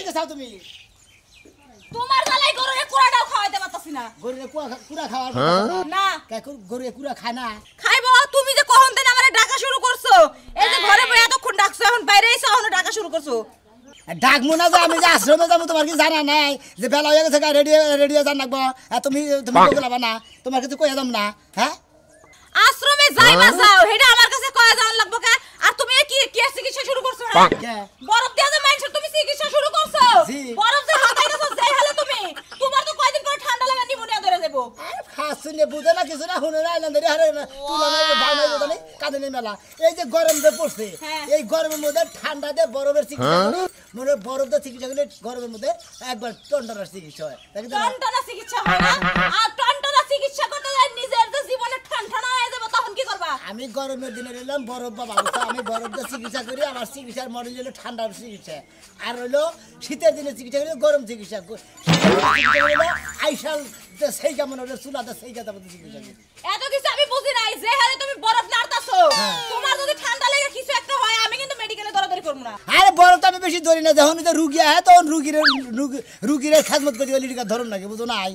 লেগে চাও তুমি তোমার জ্বালাই গরুরে কুড়াটাও খাওয়াইতে পারতাছি না গরুরে কুড়া খাওয়ার না গরুরে কুড়া খায় না খাইবো তুমি যে কখন দিন আমারে ডাকা শুরু করছো এই যে ঘরে বই এতক্ষণ ডাকছো এখন বাইরে এসে এখন ডাকা শুরু করছো ডাকবো না যে আমি যে আশ্রমে যাবো তোমার কি জানা নাই যে বেলা হয়ে গেছে রেডিও জান লাগবো তুমি বলবা না তোমার কিছু কয়ে দাম না হ্যাঁ আশ্রমে যাইবা যাও হেডা আমার কাছে কয়ে যাওয়ার লাগবো কে আর তুমি কি কি চিকিৎসা শুরু করছো হ্যাঁ বরফ দিয়া যে মানুষ তুমি চিকিৎসা শুরু করছো বরফ যে হাতাই গেছো যাই হলে তুমি তোমার তো কয়দিন পর ঠান্ডা লাগা নিমোনিয়া ধরে দেব খাসুনে বুঝে না কিছু না হুনে না আইলাম ধরে আরে তুলনা ভালো জানি কাঁদে মেলা এই যে গরম যে পড়ছে এই গরমের মধ্যে ঠান্ডা দিয়ে বরফের চিকিৎসা মনে বরফ দিয়ে চিকিৎসা করলে গরমের মধ্যে একবার টন্ডার চিকিৎসা হয় টন্ডার চিকিৎসা হয় না আর টন্ডার চিকিৎসা করতে যায় নিজের যে জীবনে ঠান্ডা হয়ে যাবে তখন কি করবা আমি গরমের দিনে রইলাম বরফ বাবা আমি বরফ দিয়ে চিকিৎসা করি আমার চিকিৎসার মডেল হলো ঠান্ডার চিকিৎসা আর হলো শীতের দিনে চিকিৎসা করি গরম চিকিৎসা আইসাল সেই কেমন হলো চুলাতে সেই কথা চিকিৎসা করি এত কিছু আমি বুঝি নাই যে হারে তুমি বরফ নাড়তাছো তোমার যদি ঠান্ডা লেগে কিছু একটা হয় আমি কিন্তু মেডিকেলে দৌড়াদৌড়ি করব না আরে বরফ তো আমি বেশি ধরি না যখন রুগী আয় তখন রুগীর খাদমত করি লিডিকা ধরুন নাকি বুঝো নাই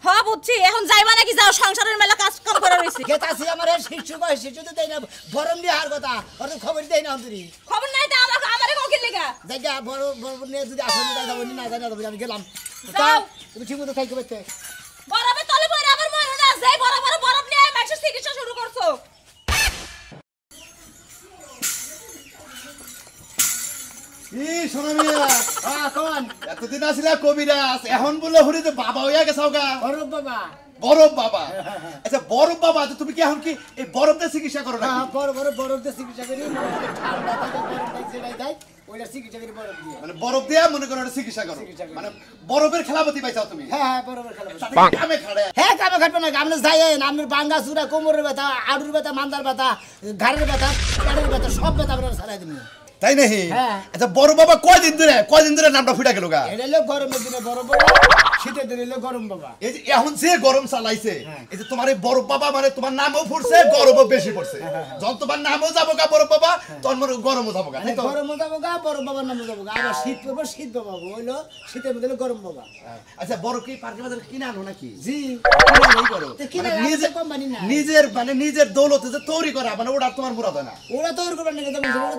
হ্যাঁ বুঝছি এখন যাইবা নাকি যাও সংসারের মেলা কাজ কাম করে রইছি কেতাছি আমার শিশু কয় শিশু তো দেই না বরম দিয়ে আর কথা ওর খবর দেই না তুই খবর নাই তো আমারে কোন কি লাগা জায়গা বড় বড় নিয়ে যদি আসলে যাব না জানা যাবে আমি গেলাম যাও তুমি ঠিক মতো থাকবে তে বরফে তলে পড়ে আবার মরে না যাই বড় বড় বরফ নিয়ে মানুষের চিকিৎসা শুরু করছো শোনা মিয়া কোন এতদিন আসলে কবিরাজ এখন বলে হরিতে বাবা হইয়া গেছাও গা বরফ বাবা বরফ বাবা আচ্ছা বরফ বাবা তুমি কি এখন কি এই বরফ দিয়ে চিকিৎসা করো না বরফ দিয়ে চিকিৎসা করি ঠান্ডা থাকে বরফ দিয়ে দেয় ওইটা চিকিৎসা করি বরফ দিয়ে মানে বরফ দিয়ে মনে করো চিকিৎসা করো মানে বরফের খেলাপতি পাইছাও তুমি হ্যাঁ বরফের খেলাপতি কামে খাড়ে হ্যাঁ কামে খাটবে না আপনি যাই আপনার বাঙ্গা চূড়া কোমরের ব্যথা আড়ুর ব্যথা মান্দার ব্যথা ঘাড়ের ব্যথা পেটের ব্যথা সব ব্যথা আপনারা ছাড়াই দিন তাই নাকি আচ্ছা বড় বাবা কয়দিন ধরে নামটা ফুটা গেল গা এটা হলো গরমের দিনে বড় বাবা শীতের দিনে হলো গরম বাবা এই যে এখন যে গরম চালাইছে এই যে তোমার এই বড় বাবা মানে তোমার নামও ফুটছে গরমও বেশি পড়ছে যখন তোমার নামও যাবো গা বড় বাবা তখন মনে গরমও যাবো গা গরমও যাবো গা বড় বাবার নামও যাবো গা আবার শীত পড়বো শীত বাবা হইলো শীতের মধ্যে গরম বাবা আচ্ছা বড় কি পার্কে বাজারে কিনে আনো নাকি জি নিজের মানে নিজের দৌলতে যে তৈরি করা মানে ওটা তোমার মুরাদ হয় না ওরা তৈরি করবেন নাকি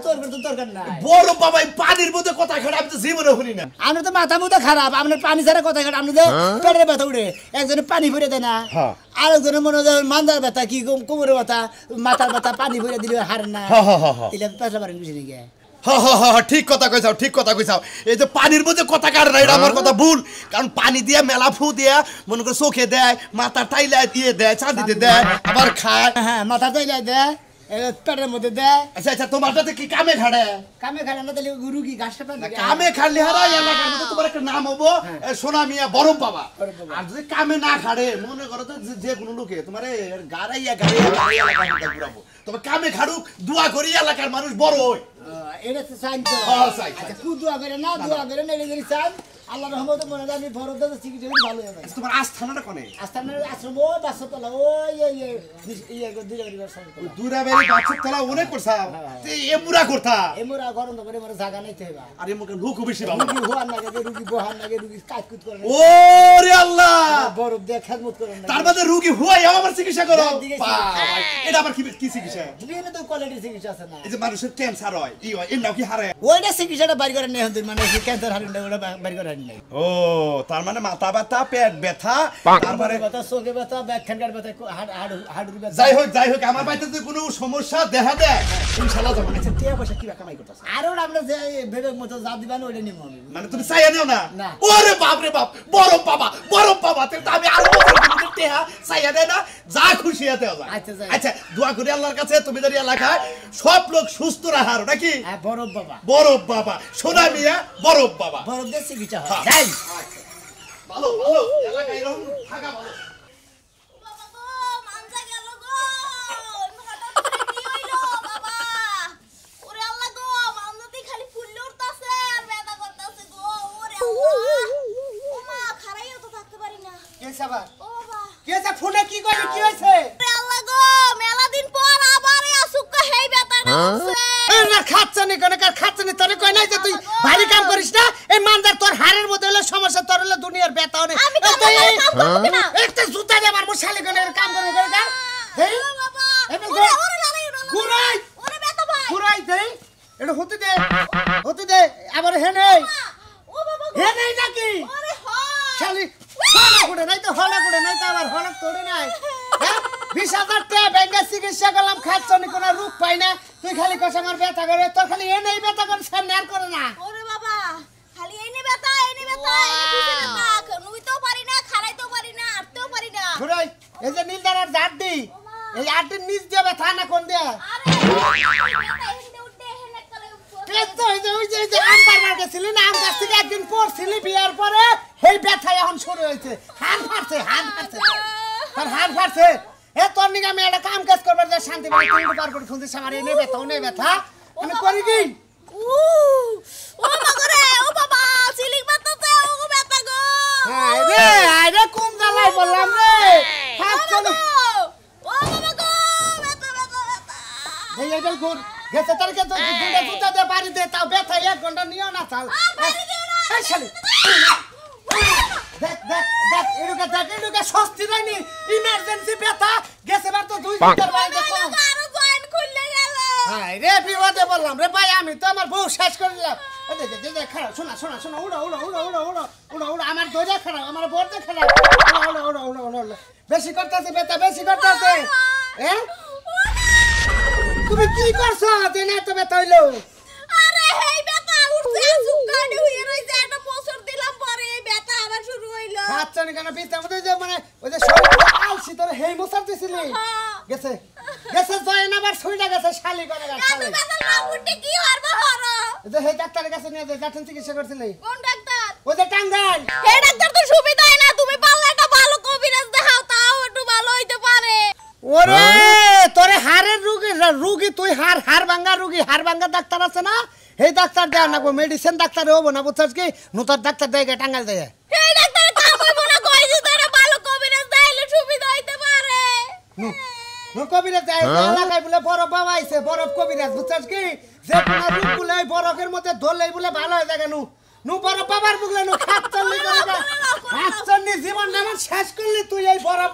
তৈরি করতে দরকার নাই বড় বাবা পানির মধ্যে কথা খারাপ আমি তো জীবনে শুনি না আমরা তো মাথা মুথা খারাপ আপনার পানি ছাড়া কথা খারাপ আপনি তো পেটের ব্যথা উঠে একজনে পানি ভরে দেয় না আরেকজনের মনে হয় মান্দার ব্যথা কি কোমরের ব্যথা মাথার ব্যথা পানি ভরে দিলে হার না এটা পেশা পারেন বুঝে নাকি ঠিক কথা কইছাও এই যে পানির মধ্যে কথা কাটে না এটা আমার কথা ভুল কারণ পানি দিয়ে মেলা ফু দিয়ে মনে করে চোখে দেয় মাথা টাইলা দিয়ে দেয় চাঁদিতে দেয় আবার খায় হ্যাঁ মাথা টাইলা দেয় পেটের মধ্যে দেয় আচ্ছা তোমারটাতে কি কামে খাড়ে না তাহলে রুগী ঘাসটা পাবে কামে খাড়লে হারা এলাকার মধ্যে তোমার একটা নাম হবো সোনা মিয়া বরফ বাবা আর যদি কামে না খাড়ে মনে করো তো যে কোনো লোকে তোমার গাড়াইয়া ঘুরাবো তবে কামে খাড়ুক দোয়া করি এলাকার মানুষ বড় হয় এটা তো চাই দোয়া করে না দোয়া করে না এটা চাই আল্লাহ রহমতে মনে হয় আমি বরফ দিয়ে চিকিৎসা করি ভালো হয়ে তোমার আস্থানাটা কোনে আস্থানার আশ্রম ও বাসতলা ওই দুরাবাড়ি বাসতলা অনেক করছা এমুরা করতা এমুরা গরম করে মরে জায়গা নাইতে হইবা আর এমুকে লোক বেশি বাবা রুগী হওয়ার লাগে রুগী বহার লাগে রুগী কাজকুত করে ওরে আল্লাহ বরফ দিয়ে খেদমত করে তার মধ্যে রুগী হুয়াই আবার চিকিৎসা করো এটা আবার কি চিকিৎসা বিভিন্ন তো কোয়ালিটির চিকিৎসা আছে না এই যে মানুষের ক্যান্সার হয় ই হয় এমন কি হারে ওইটা চিকিৎসাটা বাড়ি করে নেই মানে ক্যান্সার হারেন ওটা বাড়ি করে নেই ও তার মানে মাথা ব্যথা পেট ব্যথা তারপরে ব্যথা চোখে ব্যথা ব্যাকখানকার ব্যথা হাড়ুর ব্যথা যাই হোক আমার বাড়িতে যদি কোনো সমস্যা দেখা দেয় ইনশাআল্লাহ যাবো আচ্ছা টিয়া পয়সা কি কামাই করতেছ আর আমরা যে বেবেক মতো যা দিবান ওইটা নিব আমি মানে তুমি চাইয়া নিও না ওরে বাপ রে বাপ বড় বাবা তো আমি আরো টিয়া চাইয়া দেয় না যা খুশি হতে হবে আচ্ছা দোয়া করি আল্লাহর কাছে তুমি যদি এলাকায় সব লোক সুস্থ রাখার নাকি বরফ বাবা সোনা মিয়া বরফ বাবা বরফ দিয়ে চিকিৎসা হয় যাই ভালো এলাকায় এরকম থাকা ভালো ফোনে কি কইলি কি হইছে আল্লাহ গো মেলা দিন পর আবার আসুক হেই বেটাটা আছে না খাচ্ছনি কোন কার খাচ্ছনি তোরে কই নাই যে তুই ভারী কাম করিস না এই মানজার তোর হাড়ের মধ্যে হলো সমস্যা, তোর হলো দুনিয়ার ব্যথা অনেক। আমি তো কাম করব না। একটা জুতা দিয়ে মারবো শালিগনের কাম করবে করে না। এই বাবা এটা ওরে ওরে লালাই ঘুরাই ওরে বেটা ভাই ঘুরাই দেই, এটা হতে দে আবার হে নেই ও বাবা হে নেই নাকি ওরে হয় শালি হলা করে নাই তো আবার হলা তোড়ে নাই। হ্যাঁ 20,000 টাকা ব্যাংকে চিকিৎসা করলাম, খাচ্ছনি কোনো রূপ পাই না, তুই খালি কস আমার ব্যথা করে, তোর খালি এ নেই ব্যথা করে সামনে আর করে না। ওরে বাবা খালি এই নে বেটা ব্যথা নুইতেও পারি না, খাড়াইতেও পারি না, আটতেও পারি না। ঘুরাই এই যে নীলদার জাড্ডি, এই আড্ডির নিচ দিয়ে ব্যথা না কোন দিয়া আরে বেটা এখানে উঠতে হেনে কালে ওই যে আম পারবার গেছিলি না, আম গাছ থেকে একদিন পড়ছিলি বিয়ার পরে সেই ব্যথা এখন শুরু হয়েছে, হাত ফাটছে তোর হাত ফাটছে। এ তোর নিকে আমি একটা কাম কাজ করবার যা শান্তি পাই, তুই পার করে খুঁজছিস আমার এনে ব্যথা ওনে ব্যথা, আমি করি কি ও বাবা রে ও বাবা সিলিং বাতাতে ও বেটা গো। আরে কোন জ্বালাই বললাম রে হাত চলে ও বাবা গো বেটা এই এগল কোন গেছে তার কে তো দুটা দুটা দে বাড়ি দে, তাও ব্যথা 1 ঘন্টা নিও না চাল। এই শালি দেখ এডুকে স্বস্তি নাইনি, ইমার্জেন্সি ব্যথা গেছে বার তো 2 ঘন্টার বাইরে দেখো। আরো জয়েন খুলে গেল। হাই রে বিপদে বললাম রে ভাই, আমি তো আমার বউ শেষ করে দিলাম। এই খারাপ শোনা উড়ো আমার দইটা খারাপ, আমার বউটা খারাপ, উড়ো বেশি করতেছে ব্যথা বেশি করতেছে। তুমি কি করছো দিনে তো ব্যথা হইলো? আরে হেই বেটা উঠছে সুকানি হয়ে রইছে, একটা বছর দিলাম পরে এই বেটা আবার শুরু হইলো। আচ্ছা নি কেন বিতে আমাদের যে মানে ওই যে শরীর আলসি তোর হেই মোসার দিছিলি গেছে জয় না আবার ছুইটা গেছে শালি করে গেছে শালি। বেটা না উঠে কি হরবা হর? এই যে হেই ডাক্তারের কাছে নিয়ে যে জাতেন চিকিৎসা করছিলি কোন ডাক্তার? ওই যে টাঙ্গাইল। এই ডাক্তার তো সুবিধাই না, তুমি পারলে একটা ভালো কবিরাজ দেখাও, তাও একটু ভালো হইতে পারে। ওরে তোরে হাড়ের রুগী তুই হাড় ভাঙ্গা ডাক্তার আছে না, এই ডাক্তার দেয় না, মেডিসিন ডাক্তার হবো না, বুঝছস কি নতুন ডাক্তার দেয় টাঙ্গাইল দেয়। এই ডাক্তার কাম হইব না, কইছি তোরে ভালো কবিরাজ দেখাইলে সুবিধা হইতে পারে। কবিরাজ এলাকায় বলে বরফ বাবা আইছে, বরফ কবিরাজ বুঝছস কি, যে কোনো রোগ বলে বরফের মধ্যে ধরলেই বলে ভালো হয়ে যায়। নু বরফ বাবার বুগলে নু খাচ্ছনি করে খাচ্ছনি জীবন নামান শেষ করলি তুই এই বরফ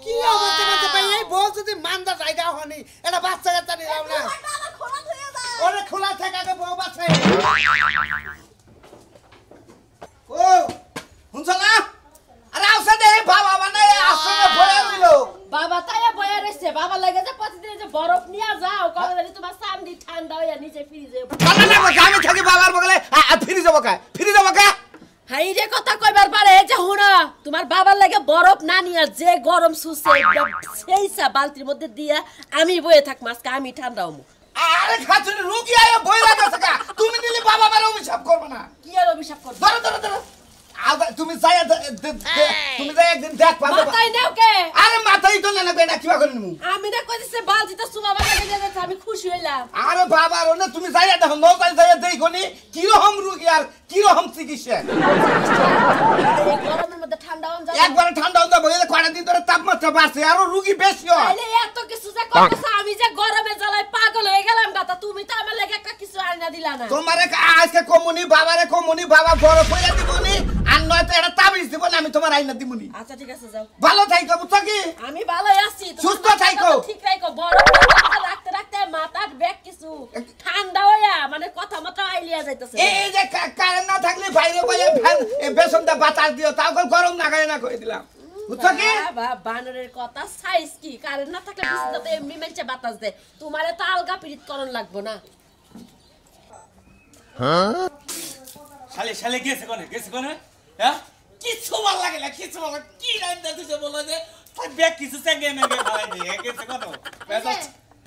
কি অবস্থা করতে পাই। এই বউ যদি মান্দা জায়গা হনি এটা বাচ্চা কাচ্চা নিলাম না, ওরে খোলা থেকে আগে বউ বাচ্চাই। ও শুনছ না? আরে আসে দে বাবা মানে আসলে ভরে রইলো। বাবা তাই বয়া রইছে, বাবা লাগে যে প্রতিদিন যে বরফ নিয়া যাও, কবে জানি তোমার সামনে ঠান্ডা হইয়া নিচে ফ্রিজে। না না আমি থাকি বাবার বগলে ফিরে যাবো কা হাই রে কথা কইবার পারে এই যে হুনা তোমার বাবার লাগে বরফ না নিয়া যে গরম সুসে একদম সেইসা বালতির মধ্যে দিয়া আমি বয়ে থাক মাসকা আমি ঠান্ডা হমু। আরে খাচ্ছনি রোগী আয়া বইলা গেছে কা, তুমি নিলে বাবা মারে অভিশাপ করবে না। কি আর অভিশাপ করব? ধরো তুমি যাই একদিন দেখ পাবে। মাথায় নাও কে? আরে মাথায় তো না লাগবে না কিবা করে নিমু। আমি না কইছে বালতিটা সুমা বাবা লাগে যাচ্ছে, আমি খুশি হইলাম। আরে বাবা রনে তুমি যাই দেখো নৌকায় যাই দেখনি কি রকম রোগী আর কি রকম চিকিৎসা। এই গরমের মধ্যে ঠান্ডা হন যায়, একবারে ঠান্ডা হতে বলে কয়টা দিন ধরে তাপমাত্রা বাড়ছে আরো রোগী বেশি হয়। তাইলে এত কিছু যে করতেছ আমি যে গরমে জ্বালায় পাগল হয়ে গেলাম গাতা, তুমি তো আমার লাগে একটা কিছু আইনা দিলা না। তোমারে আজকে কমুনি বাবারে কমুনি বাবা বড় কইরা দিবনি আর নয়তো এটা তাবিজ দিব না আমি তোমার আইনা দিবনি। আচ্ছা ঠিক আছে যাও, ভালো থাইকো বুঝছো কি? আমি ভালোই আছি, সুস্থ থাইকো। ঠিক রাখো, বরফ রাখতে রাখতে মাথার ব্যাগ কিছু ঠান্ডা হইয়া মানে কথা মতো আইলিয়া যাইতেছে। এই যে কারেন্ট না থাকলে বাইরে বাইরে ফ্যান বেসনটা বাতাস দিও, তাও গরম না গায় না কই দিলাম বুঝছো কি? বাবা বানরের কথা সাইজ কি, কারেন্ট না থাকলে বিছনাতে এমনি মেলছে বাতাস দে, তোমারে তো আলগা পিরিত করন লাগবো না। শালে গেছে কোনে হ্যাঁ কিছু ভালো লাগে না, কিছু ভালো কি লাইন দিতে বলো যে তাই ব্যাগ কিছু চেঙ্গে মেঙ্গে ভালাই দিয়ে গেছে কোন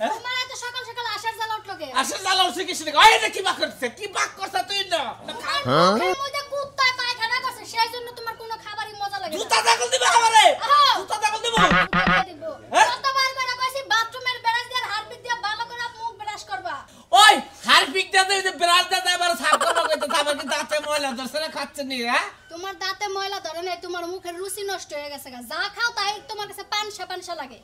হ্যাঁ তোমার এত সকাল সকাল আসার জ্বালা উঠলো কে? আসলে জ্বালা উঠছে কিছু না। ওই কি বাক করছে, কি বাক করছ তুই না মুখের মধ্যে কুত্তা পায়খানা করছে, সেই জন্য তোমার কোনো খাবারই মজা লাগে না। জুতা দাগল দিবা আমারে, হ্যাঁ। জুতা দাগল দিব। কুত্তা দিব। হ্যাঁ? কতবার করে কইছি বাথরুমের ব্রাশ দিয়ে হারপিক দিয়ে ভালো করে মুখ ব্রাশ করবা। ওই হারপিক দাদা যে ব্রাশ দাদা এবার সাফ করব কইতে সাফ কি দাঁতে ময়লা ধরছে না খাচ্ছে নি হ্যাঁ? তোমার দাঁতে ময়লা ধরে নাই তোমার মুখের রুচি নষ্ট হয়ে গেছে যা খাও তাই তোমার কাছে পানসা পানসা লাগে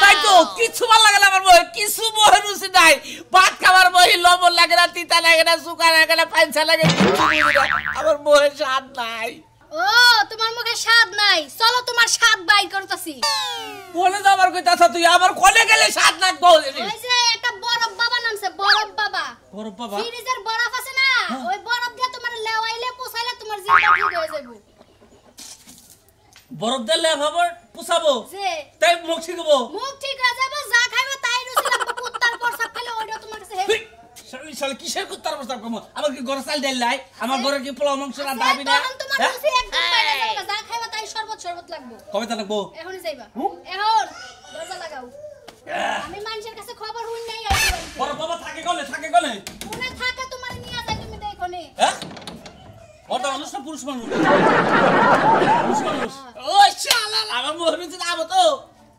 তাই তো কিছু ভালো লাগে না আমার বই কিছু বই রুচি নাই ভাত খাবার বই লবণ লাগে না তিতা লাগে না সুকা লাগে না পাঞ্চা লাগে আমার বইয়ের স্বাদ নাই ও তোমার মুখে স্বাদ নাই চলো তোমার স্বাদ বাইর করতেছি বলে তো আমার কইতাছ তুই আমার কোলে গেলে স্বাদ লাগবে ওই যে একটা বরফ বাবা নামছে বরফ বাবা বরফ বাবা ফ্রিজের বরফ আছে না ওই বরফ দিয়ে তোমার লেওয়াইলে পোছাইলে তোমার জিহ্বা ঠিক হয়ে যাবে বরফ দিলে ভাবর পুছাবো যে তাই মুখ শিখবো মুখ ঠিক হয়ে যাবে যা খাইবে তাই রুচি লাগবে কুত্তার প্রসাব খেলে ওইটা তোমার কাছে হেভি শালা কিসের কুত্তার প্রস্তাব কম আমার কি ঘরে চাল ডাল নাই আমার ঘরে কি পোলাও মাংস রান্না হবি না তখন তোমার রুচি একদম বাইরে যাবে যা খাইবে তাই শরবত লাগবে কবে তা লাগবো এখনই যাইবা এখন দরজা লাগাও আমি মানুষের কাছে খবর হই নাই আইছি বড় বাবা থাকে গলে কোনে থাকে তোমার নিয়া যাই তুমি দেখো নে হ্যাঁ ওটা মানুষ না পুরুষ মানুষ ও শালা আমার মনে হচ্ছে না তো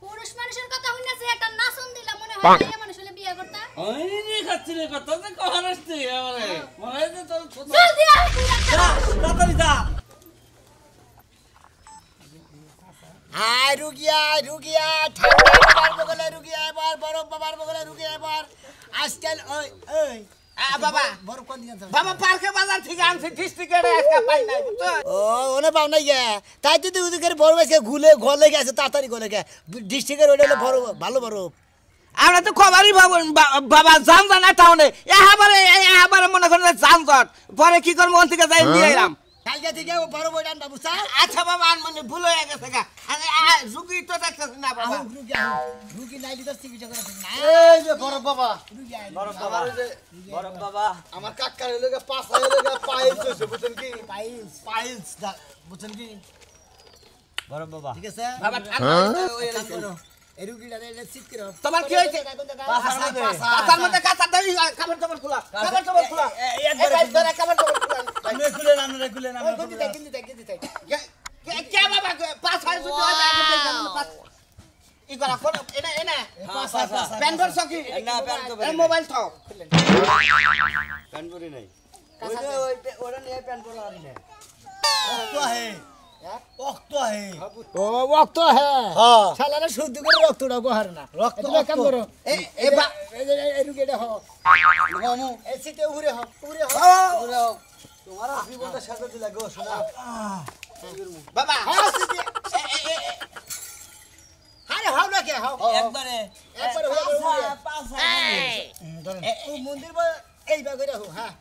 পুরুষ মানুষের কথা হই না যে একটা নাচন দিলা মনে হয় এই মানুষ হলে বিয়ে করতা ওই রে খাচ্ছি রে কথা তো কখন আসছে আমারে মনে হয় যে তোর জলদি আয় তুই তাড়াতাড়ি যা আয় রুগিয়া ঠান্ডা বাবার বগলে রুগিয়া এবার বরফ বাবার বগলে রুগিয়া এবার আজকাল ওই বাবা বরফ কোন দিন বাবা পার্কে বাজার থেকে আনছে ডিস্ট্রিক্টে একটা পাই নাই বুঝছো ও ওনে পাও নাই গে তাই তো তুই ওদিকে বরফ এসে গলে গেছে তাড়াতাড়ি গলে গে ডিস্ট্রিক্টের ওইটা হলো বরফ ভালো বরফ আমরা তো খবরই বাবা জান জানা টাউনে এবারে মনে করেন যানজট পরে কি করবো ওখান থেকে যাই নিয়ে এলাম কালকে থেকে বরফ ওইটা আনবা বুঝছা আচ্ছা বাবা মানে ভুল হয়ে গেছে গা রুগী তো দেখতেছি না বাবা রুগী নাইলি তো চিকিৎসা করে না এই যে বরফ বাবা রুগী আয় বরফ বাবা বরফ বাবা আমার কাকার হইলো গা পাঁচ হইলো গা পাইলস হইছে বুঝছেন কি পাইলস বুঝছেন কি বরফ বাবা ঠিক আছে বাবা ঠান্ডা এই রুগীটা রে সিট করো তোমার কি হইছে পাছার মধ্যে কাঁচা দাই খাবার দাবার খোলা একবার ধরে খাবার দাবার খোলা আপনি খুলে নাম রে খুলে নাম গন্দি তাই কে বাবা পাঁচ হয় যদি হয় পাঁচ ই করা কোন এনে প্যান ভর সকি না প্যান তো মোবাইল থাও প্যান করি নাই ওরা নিয়ে প্যান পরা আর না রক্ত হে ও রক্ত হে হ্যাঁ শালারা শুদ্ধ করে রক্তটা গোহার না রক্ত কাম করো এই রুগীটা হ মামু এই সিটে উড়ে হ তোমার জীবনটা সাথে দিলা গো শোনা বাবা আরে হাও না কে হাও একবারে পাঁচ ও মন্দির এই বাগরে হো হ্যাঁ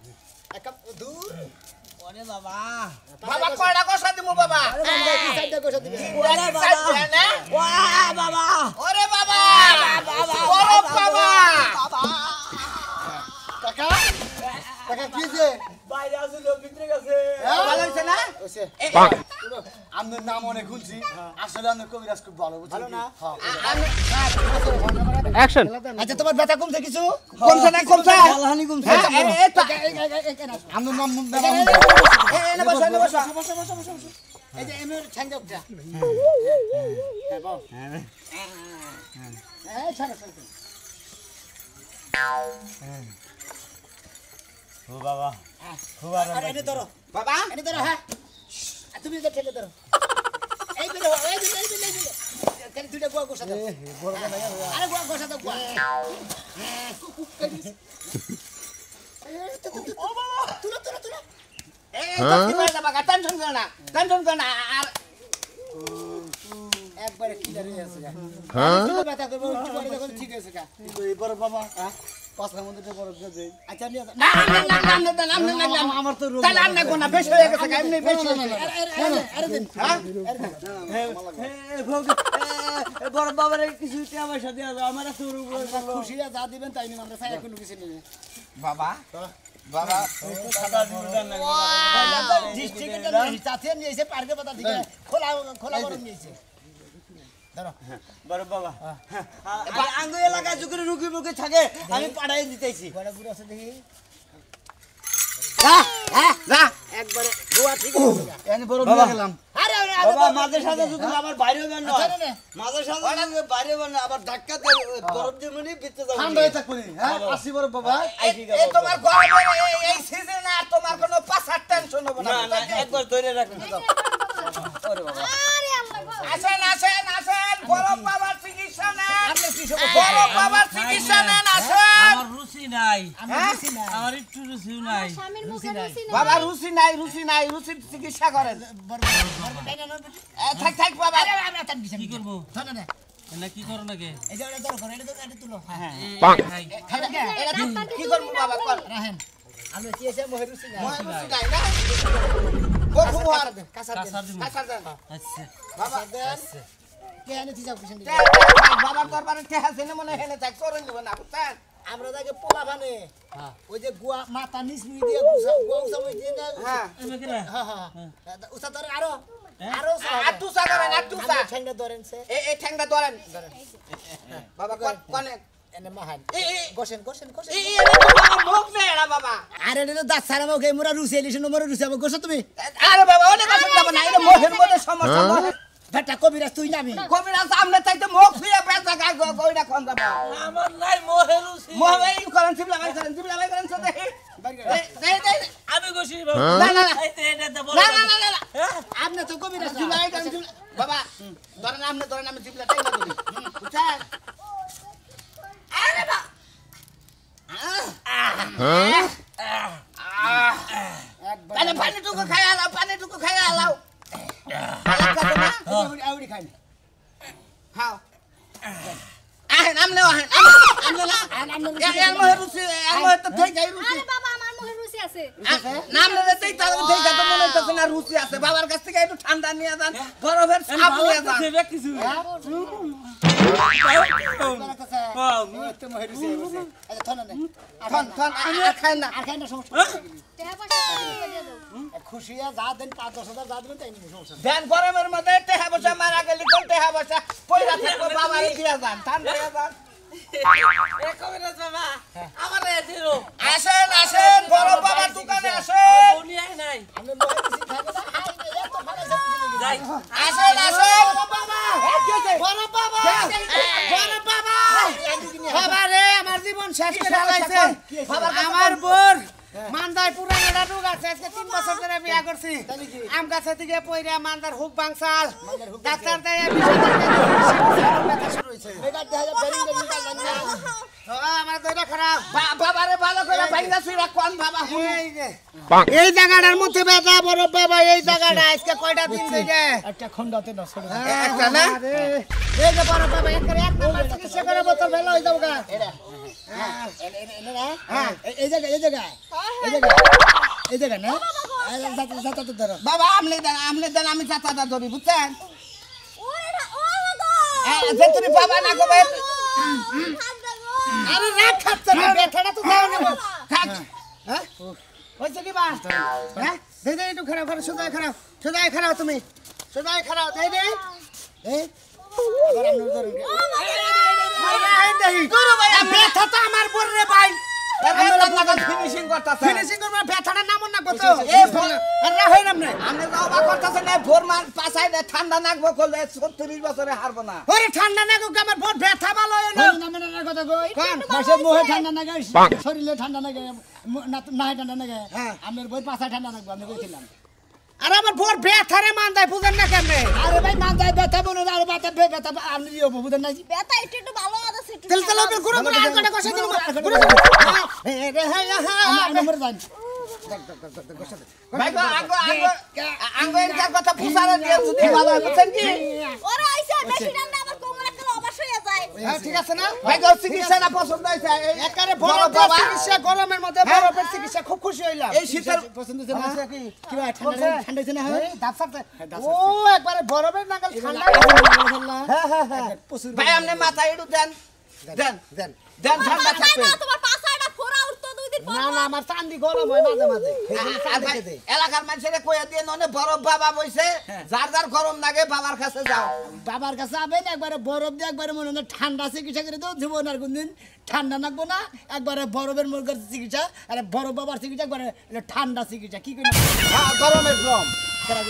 এক দূর ওরে বাবা বাবা কয়টা কষা দিমু বাবা আরে বাবা কি সাইডে কোসা দিবে ওরে বাবা ওয়া বাবা ওরে বাবা ওরে বাবা কাকা কাকা কি যে বাইরে আছে লোক ভিতরে গেছে ভালো হইছে না ওসে আপনার নাম অনেক শুনছি আসলে আপনার কবিরাজ খুব ভালো বুঝছেন না অ্যাকশন আচ্ছা তোমার ব্যথা কমছে কিছু কমছে না কমছে হানি কমছে আপনার নাম এনে বসা এই যে এমএর ছাঙ্গাটা হ্যাঁ বাও হ্যাঁ ছাড়া ও বাবা খুব আরাম আরে এনে ধরো বাবা এনে ধরো হ্যাঁ তুমি এটা ঠেলে ধরো এই বের হও এই তাহলে দুইটা গোয়া গোসা দাও আরে গোয়া গোসা দাও গোয়া ও বাবা তুলো এই তো কি করে বাবা টেনশন করো না আর একবারে ক্লিয়ার হয়ে আছে হ্যাঁ তুমি ব্যথা করবে একটু পরে দেখো ঠিক আছে কা এবার বাবা পাঁচটার মধ্যে তো বড় যাবে আচ্ছা আমি না আমার তো রোগ তাহলে আন্না কোনা বেশি হয়ে গেছে এমনি বেশি আরে দিন বড় বাবার কিছু আমার সাথে আমার খুশি যা দিবেন তাই নিন আমরা চাই কোনো কিছু নেই বাবা বাবা ডিস্ট্রিক্টের চাচে নিয়েছে পার্কে পাতা দিকে খোলা গরম নিয়েছে ধরো বড় বাবা আঙ্গ এলাকায় যুগের রুগী মুখে থাকে আমি পাঠাই দিতেছি বড় বুড়ো আছে দেখি যা একবারে গোয়া ঠিক আছে এনে বড় দিয়ে গেলাম আরে বাবা মাঝে সাথে যদি আমার বাইরে বের না আচ্ছা নে মাঝে সাথে বাইরে বের না আবার ধাক্কা দিয়ে বরফ দিয়ে মনি ভিতরে যাবো ঠান্ডা হয়ে থাকবো হ্যাঁ আসি বড় বাবা এই তোমার গরমের এই সিজনে আর তোমার কোনো পাছা বাসার টেনশন হবে না একবার ধরে রাখুন ওরে বাবা আরে আল্লাহ গো। আসেন আসেন আসেন বড় বাবার চিকিৎসা নেন বড় বাবার চিকিৎসা নেন আসেন আমার রুচি নাই আমার একটু রুচি নাই স্বামীর মুখে রুচি নেই। বাবা রুচি নাই রুচির চিকিৎসা করেন থাক থাক বাবা কি করবো শোনো না না কি করো নাকি এই যে এটা ধরো এটা তুলো হ্যাঁ খাই কি করবো বাবা কর রাহেন আমি কি এসে মহে রুচি না রুচি নাই না কখন হওয়ার কাঁচা কাঁচা দিব কাঁচা দেন আচ্ছা বাবা কে আনে তুই যাও পিছন দিকে বাবার দরবারে টেহা ছেলে মনে হেনে থাক করে নিব না বুঝছেন আমরা তাকে পোলা বানে ওই যে গুয়া মাথা নিচ মুই দিয়ে গুয়া উসা মুই দিয়ে না হ্যাঁ আমি কেনা হ্যাঁ হ্যাঁ উসা ধরে আরো আরো আর তুসা করেন আর তুসা ঠ্যাংটা ধরেন সে এই ঠ্যাংটা ধরেন বাবা কোনে এনে মাহান এই গোসেন গোসেন গোসেন এই বাবার মুখ নেই এরা বাবা আরে এটা দাঁত সারা মুখে মোরা রুচি এলিস মোরা রুচি আমার গোসো তুমি আরে বাবা অনেক কথা যাব না এটা মুখের মধ্যে সমস্যা বেটা কবিরাজ তুই নামি কবিরা সামনে চাইতে মুখ ফিরে বেচা গায় গইটা কোন যাব আমার নাই মোহে রুচি মুখ এই করেন চিবলা ভাই করেন তো দেখি আমি গছি না না এটা তো না না না না আপনি তো কবিরাজ চিবলা ভাই করেন বাবা ধরেন আমি চিবলা টাইনা ধরি বুঝছেন আরে বাবা পানিটুকু খাই আলাও আউড়ি খাই খাও আহেন আমনে না এর মহে রুচি এর মহে তো થઈ যায় রুচি আরে বাবা আমার মুখে রুচি আছে। নাম না দেই তাহলে થઈ যায় তো মনে হচ্ছে না রুচি আছে বাবার কাছ থেকে একটু ঠান্ডা নিয়ে যান বরফের সাপ নিয়ে যান দেবে কিছু খায় না আর খাই না সমস্যা টাকা পয়সা দিয়ে দাও। খুশিয়া যা দেন 5-10,000 যা দেবেন তাই নিবো সমস্যা দেন গরমের মধ্যে টেহা বসা মারা গেলি কোন টেহা বসা পয়সা থাকবো বাবার দিয়া যান ঠান্ডা দিয়া যান এ কবিরাজ বাবা আমার এ দিরো আসেন বড় বাবার দোকানে আসেন দুনিয়ায় নাই আমি মরে কিছু খাবো না হাই রে এত ভালো যাই আসেন বড় বাবা বাবা রে আমার জীবন শেষ করে ফেলাইছে আমার বোর মান্দায় পুরানোটা রোগ আছে আজকে 3 বছর ধরে বিয়া করছি আম গাছে থেকে পয়রা মান্দার হুক বাংসাল ডাক্তার দেয় শুরু হইছে বেটা দেখা বেরিং বেরিং কাল না আমার দইটা খারাপ বাবারে ভালো করে ভাইঙ্গা সুইরা কোন বাবা এই যে এই জায়গাটার মধ্যে বেটা বড় বাবা এই জায়গাটা আজকে কয়টা দিন থেকে একটা খন্ডাতে না ছোট একটা না এই যে বড় বাবা এক নাম্বার চিকিৎসা করে বোতল ফেলা হয়ে যাবো গা এই জায়গা না যাতা তো ধরো বাবা আমলে দেন আমি চাচাটা ধরি বুঝছেন ওরে না ও গো। যে তুমি বাবা না গো ঠান্ডা গো। আরে রাখ খাচ্ছে না ব্যথাটা তো দাও না থাক হ্যাঁ হইছে কি বা হ্যাঁ দে দে একটু খারাপ করে সোজাই খারাপ তুমি সোজাই খারাপ দে দে এই আবার আমরা ধরুন এই দেহি ব্যথা তো আমার বল রে ভাই ফিনিশিং করতেছে ফিনিশিং করব ব্যথাটা নাম না কত এই আর রা হই নামনে আমি বাবা করতেছে না ভোর মান পাছাই দে ঠান্ডা নাকবো করলে 36 বছরে হারবো না ওরে ঠান্ডা না গো আমার বহুত ব্যথা ভালো হলো না মেনার কথা কই মাসে মোহে ঠান্ডা না গায় শরীরে ঠান্ডা না গায় না ঠান্ডা না গায় আমার বই পাছা ঠান্ডা লাগবে আমি কইছিলাম আর আমার বহুত ব্যথা রে মানদাই বুঝেন না কেমনে আরে ভাই মাথায় ব্যথা বলো না আর মাথায় ব্যথা আপনি দিও বুঝেন না ব্যথা একটু ভালো আছে একটু। তেল তেল গুরু গুরু আর কটা কষে দিন গুরু আমি মরে যাই ভাই গো আঙ্গো এর কথা ফুসারে দিয়ে যদি ভালো বুঝছেন কি ওরে আইছে বেশি ঠান্ডা আমার কোমর একটা অবশ হয়ে যায়। হ্যাঁ ঠিক আছে না ভাই গো চিকিৎসাটা পছন্দ হইছে একারে বরফ চিকিৎসা গরমের মধ্যে বরফের চিকিৎসা খুব খুশি হইলাম এই শীতের পছন্দ হচ্ছে না কি ভাই ঠান্ডা ঠান্ডা হচ্ছে না হয় ও একবারে বরফের নাগাল ঠান্ডা প্রচুর ভাই আপনি মাথা ইডু দেন ঠান্ডা ভাই থাকবে না তোমার পাছাটা ফোড়া উঠতো 2 দিন পর। না না আমার চান্দি গরম হয় মাঝে মাঝে আর ভাই, এলাকার মানুষের কইয়া দিয়ে ননে বরফ বাবা বইছে যার গরম লাগে বাবার কাছে যাও বাবার কাছে আবেন একবারে বরফ দিয়ে একবারে মনে হয় ঠান্ডা চিকিৎসা করে দেবো জীবন আর কোনদিন ঠান্ডা নাকবো না একবারে বরফের মুরগের চিকিৎসা আর বরফ বাবার চিকিৎসা একবারে ঠান্ডা চিকিৎসা কি করি গরমের গরম করা